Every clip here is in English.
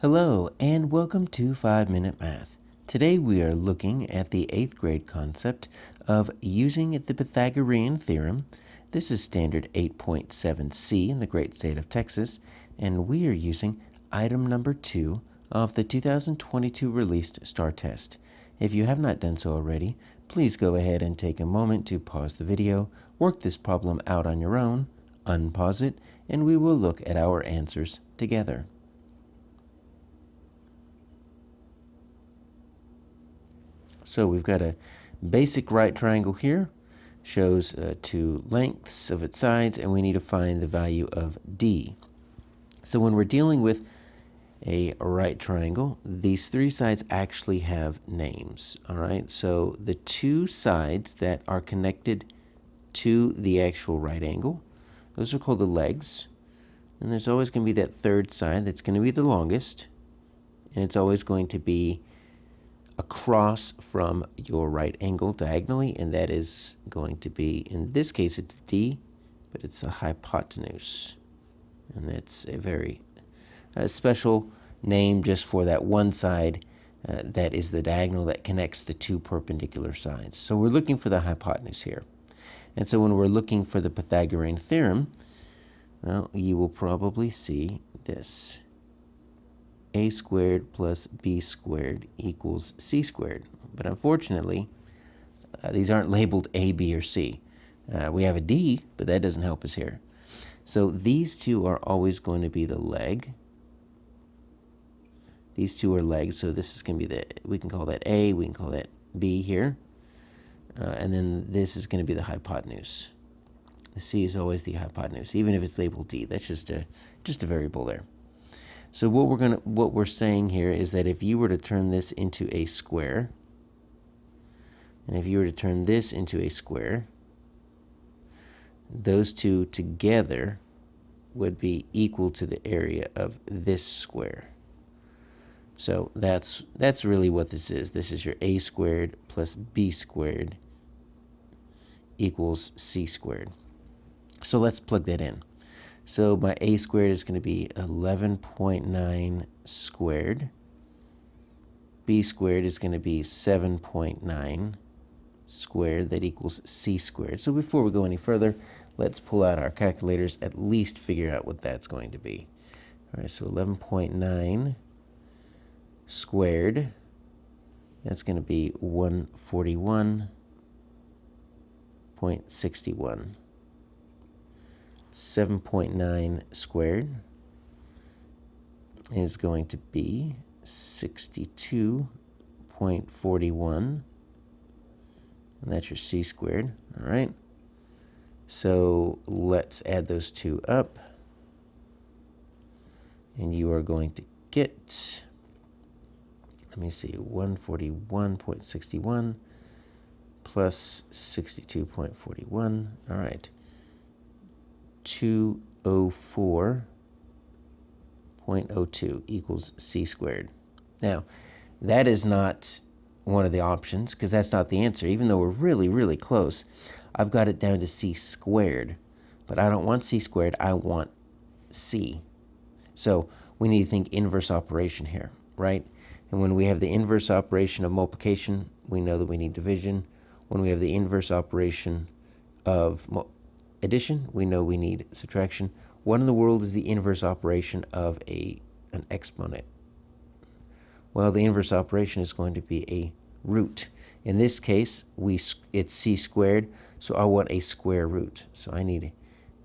Hello and welcome to 5-Minute Math. Today we are looking at the 8th grade concept of using the Pythagorean Theorem. This is standard 8.7c in the great state of Texas, and we are using item number 2 of the 2022 released STAAR test. If you have not done so already, please go ahead and take a moment to pause the video, work this problem out on your own, unpause it, and we will look at our answers together. So we've got a basic right triangle here, shows two lengths of its sides, and we need to find the value of D. So when we're dealing with a right triangle, these three sides actually have names, all right? So the two sides that are connected to the actual right angle, those are called the legs. And there's always going to be that third side that's going to be the longest, and it's always going to be across from your right angle diagonally, and that is going to be, in this case it's D, but it's a hypotenuse, and that's a very special name just for that one side that is the diagonal that connects the two perpendicular sides. So we're looking for the hypotenuse here, and so when we're looking for the Pythagorean theorem, well, you will probably see this: a squared plus b squared equals c squared. But unfortunately, these aren't labeled A, B, or C. We have a D, but that doesn't help us here. So these two are always going to be the leg. These two are legs, so this is going to be we can call that A, we can call that B here. And then this is going to be the hypotenuse. The C is always the hypotenuse, even if it's labeled D. That's just a variable there. So what we're saying here is that if you were to turn this into a square, and if you were to turn this into a square, those two together would be equal to the area of this square. So that's really what this is. This is your a squared plus b squared equals c squared. So let's plug that in. So my a squared is going to be 11.9 squared. B squared is going to be 7.9 squared. That equals c squared. So before we go any further, let's pull out our calculators, at least figure out what that's going to be. All right, so 11.9 squared, that's going to be 141.61. 7.9 squared is going to be 62.41, and that's your c squared. All right, so let's add those two up, and you are going to get, let me see, 141.61 plus 62.41. All right, 204.02 equals c squared. Now, that is not one of the options, because that's not the answer. Even though we're really, really close, I've got it down to c squared. But I don't want c squared, I want c. So we need to think inverse operation here, right? And when we have the inverse operation of multiplication, we know that we need division. When we have the inverse operation of addition, we know we need subtraction. What in the world is the inverse operation of an exponent? Well, the inverse operation is going to be a root. In this case, it's c squared, so I want a square root. So I need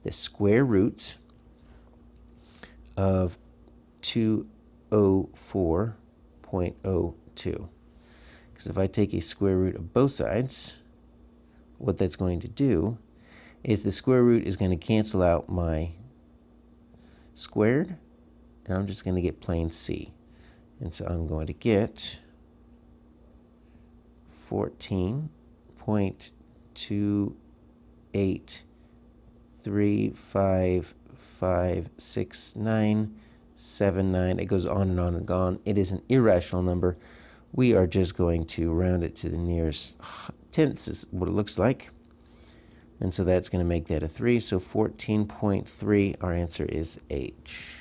the square root of 204.02. Because if I take a square root of both sides, what that's going to do is the square root is going to cancel out my squared, and I'm just going to get plain c. And so I'm going to get 14.28355697. It goes on and on and on. It is an irrational number. We are just going to round it to the nearest tenths, is what it looks like. And so that's going to make that a 3. So 14.3, our answer is H.